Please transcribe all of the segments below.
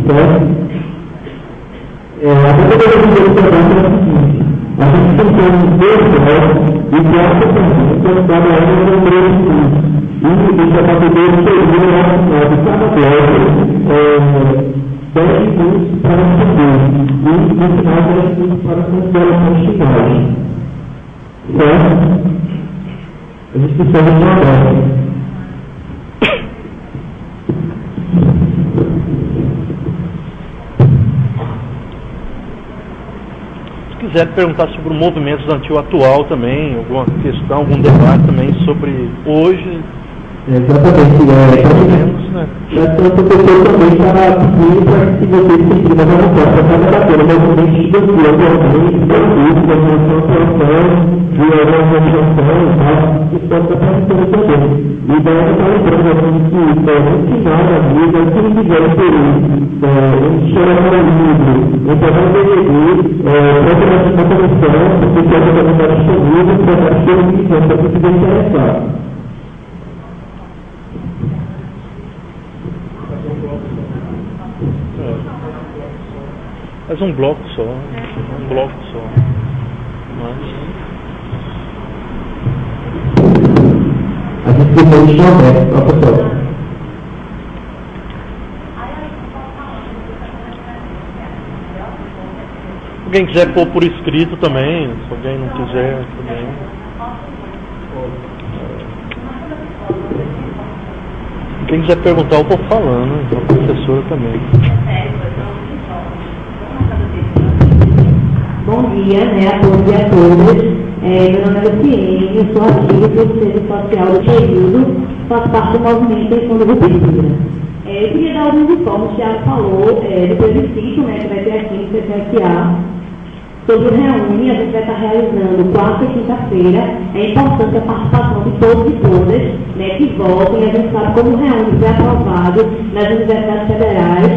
certo? A primeira coisa que eu quero falar é o seguinte: a gente tem que ter um texto e que essa pessoa trabalhando no meio de tudo. E isso é para poder servir o nosso modo. Cada bloco 10 minutos para entender. E no final 10 minutos para considerações finais. Certo? A gente precisa de uma dessa. Se quiser perguntar sobre o movimento estudantil atual também, alguma questão, algum debate também sobre hoje. Exatamente, né? Essa professora também para pedir para que vocês se inscrevam na resposta para debater o movimento estudantil atualmente, da organização, de organização e tal, que possa participar também. E daí eu estava lembrando assim que no final da vida, quem tiver interesse, chega para o livro, entregar o DVD, procura uma comissão, porque tem uma comunidade disponível para ter uma missão para quem estiver interessado. Faz um bloco só. Mas... A gente precisa de uma professor. Se alguém quiser pôr por escrito também, se alguém não quiser também. Quem quiser perguntar, eu vou falando, a professora também. Bom dia, a todos e a todas. Meu nome é Luciene, eu sou ativa do Centro Social do período, faço parte do movimento em fundo de pesquisa. Eu queria dar alguns informes, o Thiago falou do plebiscito, que vai ter aqui no CCSA, sobre o Reúne, a gente vai estar realizando quarta e quinta-feira. É importante a participação de todos e todas, que votem. A gente sabe como o Reúne foi aprovado nas universidades federais,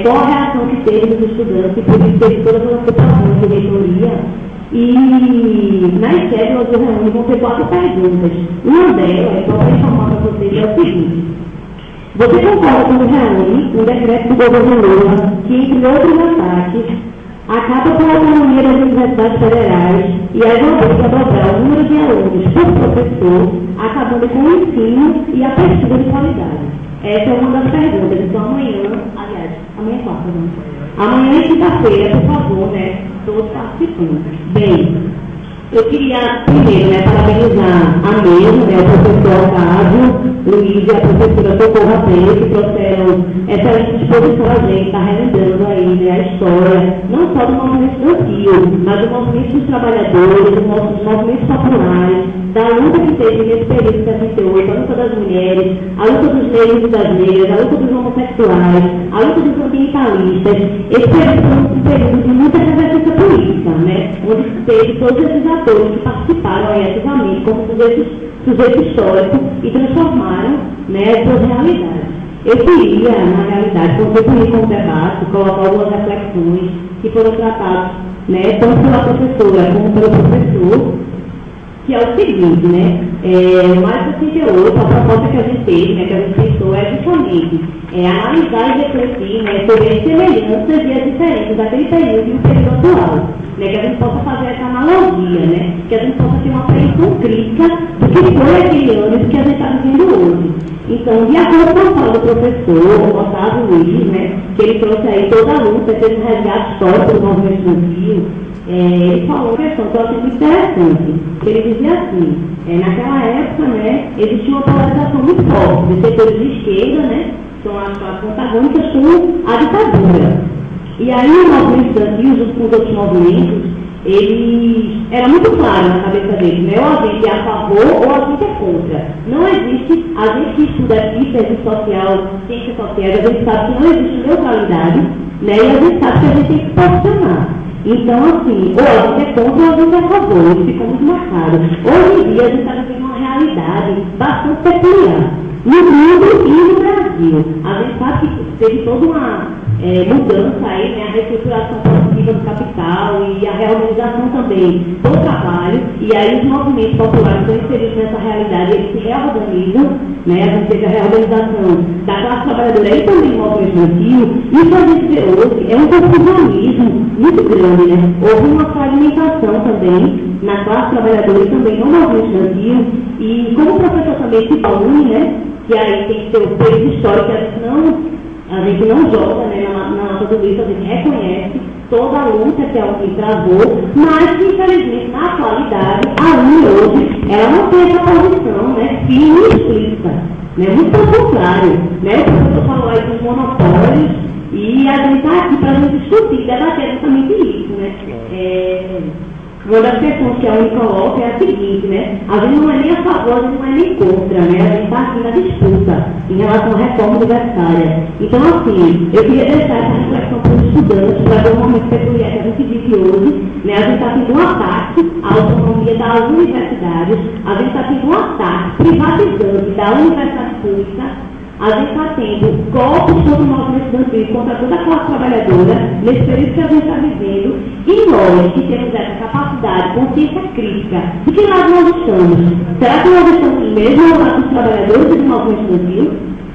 qual a reação que teve dos estudantes, por isso teve todas as ocupações de reitoria. E nas cédulas do Reúne vão ter 4 perguntas. Uma delas, só para informar para vocês, é o seguinte: você concorda com o Reúne, um decreto do governo Lula, que, entre outros ataques, acaba com a autonomia das universidades federais e as obriga a dobrar o número de alunos por professor, acabando com o ensino e a pesquisa de qualidade? Essa é uma das perguntas. Então, amanhã é quarta, né? Amanhã e quinta-feira, por favor, todos participantes. Bem, eu queria primeiro, parabenizar a mesa, o professor Otávio, Luiz e a professora Socorro Pérez, que trouxeram excelente disposição a gente, está relembrando aí, a história, não só do movimento estudantil, mas do movimento dos trabalhadores, dos movimentos populares, da luta que teve nesse período de 78, a luta das mulheres, a luta dos negros e das negras, a luta dos homossexuais, a luta dos ambientalistas. Esse período foi um período de muita resistência política, onde teve todos esses atores que participaram aí ativamente como sujeitos históricos e transformaram as suas realidades. Eu queria, na realidade, contribuir com o debate, colocar algumas reflexões que foram tratadas tanto pela professora como pelo professor, que é o seguinte, mais 68, a proposta que a gente teve, que a gente pensou, é justamente analisar e refletir sobre as semelhanças e as diferenças daquele período e o período atual. Que a gente possa fazer essa analogia, que a gente possa ter uma apreensão crítica do que foi aquele ano e do que a gente está vivendo hoje. Então, de acordo com a fala do professor Otávio Luiz, que ele trouxe aí toda a luta, fez um resgate histórico do movimento estudantil, ele falou uma questão que eu achei muito interessante, que ele dizia assim, naquela época, existia uma polarização muito forte dos setores de esquerda, são as antagônicas com a ditadura. E aí o movimento estudantil, junto com os outros movimentos, ele era muito claro na cabeça dele, ou a gente é a favor ou a gente é contra. Não existe, a gente que estuda aqui, serviço social, ciências sociais, a gente sabe que não existe neutralidade, e a gente sabe que a gente tem que se posicionar. Então, assim, ou a gente é contra ou a gente é a favor, isso ficou muito marcado. Hoje em dia a gente está vivendo uma realidade bastante peculiar, no mundo e no Brasil. A gente sabe que teve toda mudança aí, né, a reestruturação positiva do capital e a reorganização também do trabalho, e aí os movimentos populares estão inseridos nessa realidade, eles se reorganizam, né, a gente teve a reorganização da classe trabalhadora e também do movimento estudantil. Isso a gente vê hoje é um confusionismo muito grande, né? Houve uma fragmentação também na classe trabalhadora e também no movimento estudantil, e como o professor também se une, né, que aí tem que ter o peso histórico, a gente não joga, né, na nossa do livro, a gente reconhece toda a luta que a UNI travou, mas que infelizmente na atualidade a UNI hoje ela não tem essa posição, né, firme e explícita, né, muito pelo contrário, né, o professor falou aí dos monopólios e a gente está aqui para a gente discutir, debater justamente isso, né. Uma das questões que a UNI coloca é a seguinte, né? A gente não é nem a favor, a gente não é nem contra, né? A gente está aqui na disputa em relação à reforma universitária. Então, assim, eu queria deixar essa reflexão para os estudantes, para ver um momento peculiar que a gente vive hoje, né? A gente está tendo um ataque à autonomia das universidades, a gente está tendo um ataque privatizante da universidade pública. A gente está tendo golpes contra o movimento estudantil, contra toda a classe trabalhadora, nesse período que a gente está vivendo, e nós que temos essa capacidade, consciência crítica, de que lado nós estamos? Será que nós estamos mesmo ao lado dos trabalhadores e do movimento estudantil?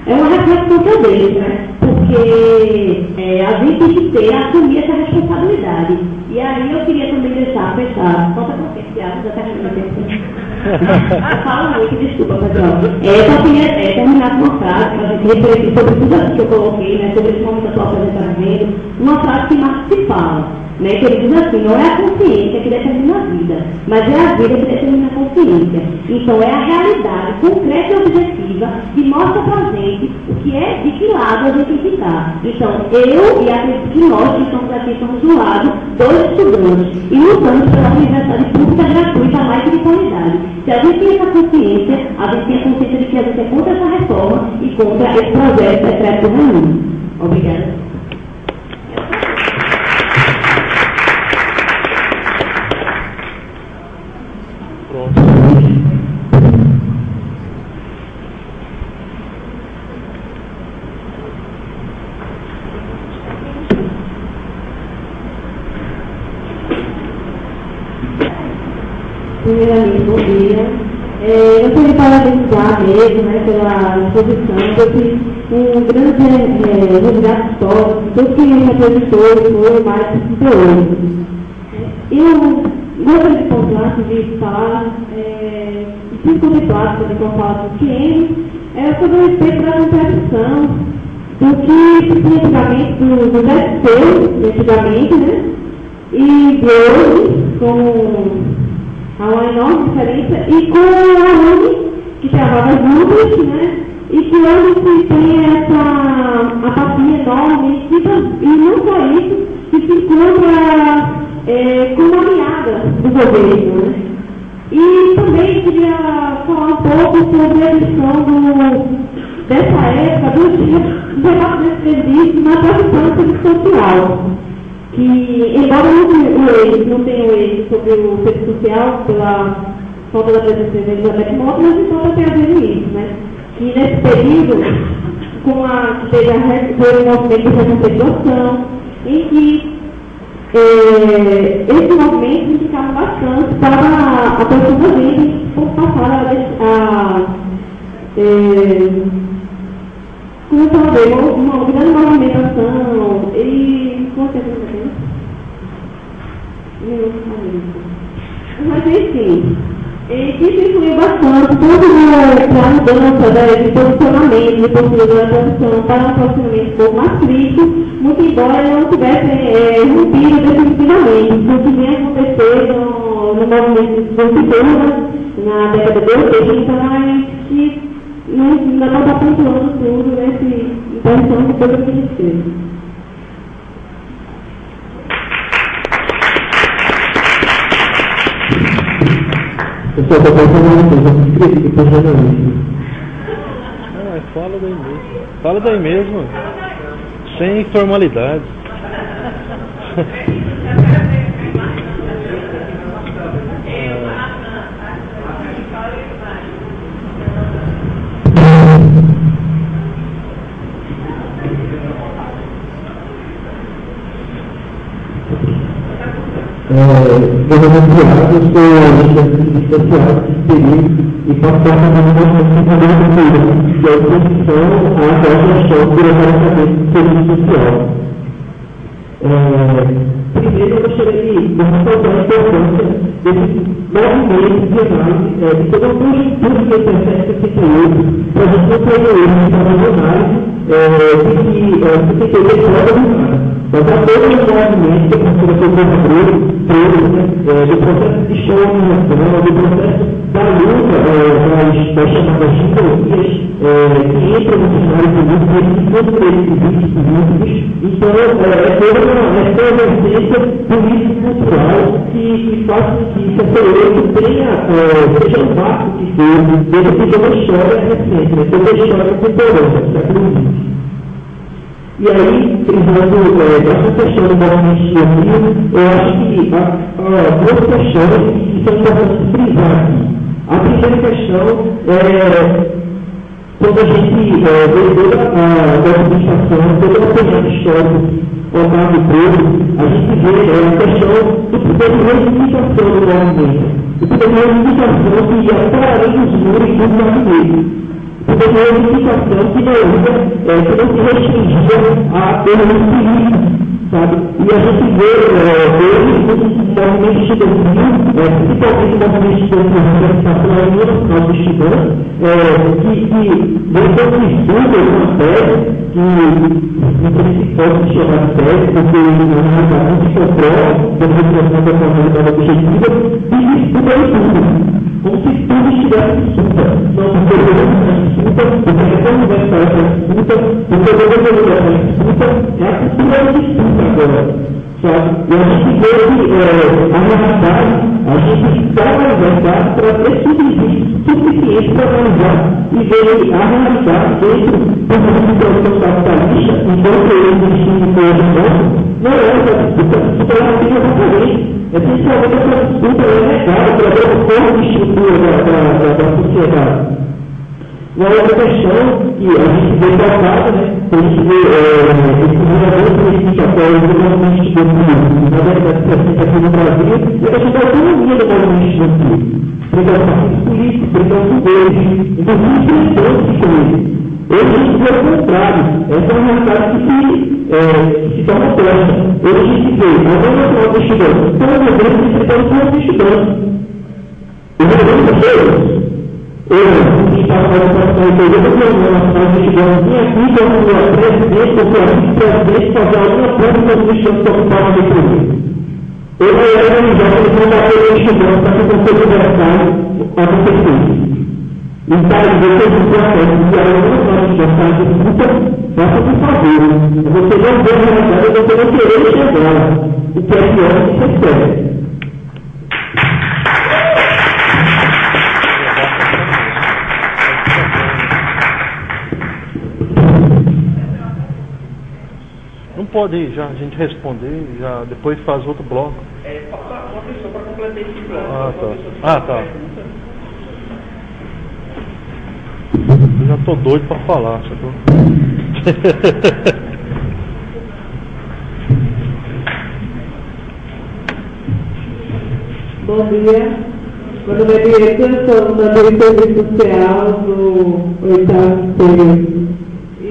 É uma reflexão que eu deixo, né? Porque a gente tem que assumir essa responsabilidade. E aí eu queria também fechar, só para conscienciar, já está eu falo muito, desculpa, pessoal. Eu só queria terminar com uma frase para a gente refletir sobre tudo aquilo que eu coloquei, né, sobre esse momento atual que a gente está vivendo. Uma frase que Marx se fala, né, que ele diz assim: não é a consciência que determina a vida, mas é a vida que determina a consciência. Então é a realidade concreta e objetiva que mostra para a gente o que é, de que lado a gente tem que estar. Então eu e acredito que nós que estamos aqui estamos do lado dos estudantes e lutamos pela universidade pública gratuita, mais de qualidade. Se a gente tem essa consciência, a gente tem a consciência de que a gente é contra essa reforma e contra esse projeto secreto do Reino. Obrigada. Primeiramente, bom dia. Eu queria parabenizar mesmo, né, pela exposição. Eu fiz um grande resgate histórico, tudo que representou foi mais de 68. Eu gostaria de pontuar, antes de falar, e fiz contemplar também com a fala do Tiene, sobre o respeito da contradição do que se tinha antigamente, do DSP, antigamente, né, e de hoje, com há uma enorme diferença, e com a UNI, que travava juntos, né, e que hoje se tem essa apatia enorme, e não só isso, que se encontra como aliada do governo, né. E também queria falar um pouco sobre a questão dessa época, do debate desse serviço na profissão do serviço social. Que, embora não tenha o eixo sobre o serviço social, pela falta da presença de Elizabeth Motta, mas então tem a ver com isso, né? Que nesse período, com foi um movimento de reconceituação, em que esse movimento indicava bastante para a pessoa da gente por passar como talvez uma grande movimentação e com certeza mas enfim, isso influiu bastante tanto na mudança de posicionamento, de postura da posição para um posicionamento um pouco mais crítico, muito embora não tivesse rompido definitivamente. Isso que vem acontecer no movimento do setor na década de 80, mas que ainda não está pontuando tudo nesse intenção de coisa que a gente fez. Pessoal, estou pensando uma coisa, eu escrevi que estou jornalista. Fala daí mesmo. Fala daí mesmo. Sem formalidade. eu sou assistente social desse período e faço parte da movimentação da cultura, que é a oposição à gestão burocraticamente do serviço social. Primeiro, eu gostaria de ressaltar a importância desse movimento de análise de toda a conjuntura que interfere com 68, para a gente não ter erro de análise de que tem que fora do mar. Mas há todo um movimento que a professora do processo de colonização, do processo da luta das chamadas ideologias que entram no cenário político e que são políticos. Então, é toda uma essência político-cultural que faz com que esse acelerado seja um marco que deve ser uma história recente, toda a história contemporânea do século XX. E aí, frisando essa questão do movimento estudantil, eu acho que há duas questões que são importantes frisar aqui. A primeira questão é quando a gente vê toda a documentação, todo o projeto histórico Otávio Preto, a gente vê a questão do poder de reivindicação do movimento. O poder de reivindicação que ia para além dos muros e dos gabinetes. Porque uma reivindicação que não se restringia a termos políticos, sabe? E a gente vê hoje no movimento estudantil, principalmente no movimento estudantil de organização nacional dos estudantes, que depois que estudam uma tese, que não se pode chamar de tese, porque não se comprova, quando você apresenta a formalidade objetiva, e estuda tudo. Como se tudo estivesse em disputa. Não, porque o governo está em disputa, porque a reforma universitária está em disputa, porque o governo está em disputa, é a cultura de disputa agora. Sabe? E a gente vê que a realidade, a gente está na universidade para ter suficiente para analisar e ver a realidade dentro do mundo de produção capitalista, enquanto ele existe em todo mundo, não é essa disputa, a disputa é uma diferente. Essencialmente, essa disputa é negada pela forma de estrutura da sociedade. Uma outra questão que a gente vê colocada, a gente vê esse movimento reivindicatório do movimento estudantil, na década de 60 aqui no Brasil, é a questão da autonomia do movimento estudantil, frente aos partidos políticos, frente aos governos, inclusive os que hoje a gente vê o contrário, essa é uma realidade que se torna oposta. Hoje a gente vê a União Nacional dos Estudantes, todo o governo se enfrentando com os estudantes. O governo das coisas, hoje, está falando para a União Nacional dos Estudantes, vem aqui como presidente, ou vice-presidente, fazer alguma coisa para os estudantes que ocuparam a economia. Hoje é organizado, eles vão bater os estudantes para que o Conselho Universitário aconteça. Então, você não consegue que a União Nacional de disputa, faça por favor. Você não vê a realidade, você não querer chegar. O que é pior que você quer. Não pode já a gente responder, já depois faz outro bloco. Passar uma pessoa para completar esse bloco. Tá. Eu já tô doido para falar, sacou? Bom dia, meu nome é Diego, eu sou da Serviço Social do 8º período. E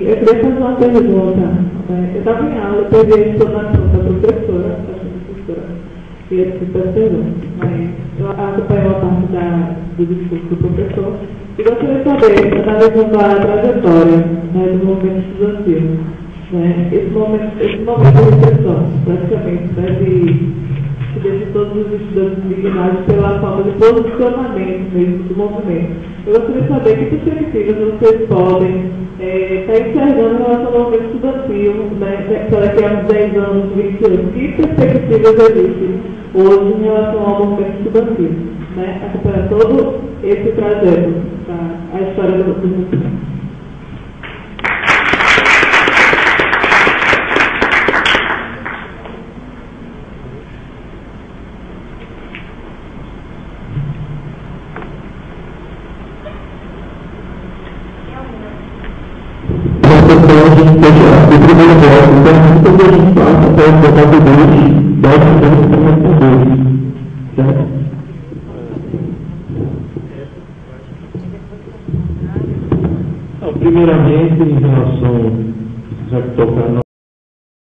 eu queria fazer uma pergunta. Eu estava em aula, eu peguei a explanação da professora, e eu fiz a pergunta. Eu acompanhei uma parte do discurso do professor. E gostaria de saber, analisando a trajetória do movimento estudantil, esse momento de repressão, praticamente, desde todos os estudantes indignados pela falta de posicionamento mesmo do movimento. Eu gostaria de saber que perspectivas vocês podem estar enxergando em relação ao movimento estudantil, para daqui a uns 10 anos, 20 anos. Que perspectivas existem hoje em relação ao movimento estudantil? Acompanhar todo esse trajeto, a história do movimento. O primeiro bloco, então, quando a gente passa para o bloco 2, 10 segundos, deles. Certo? Primeiramente, em relação, já que tocar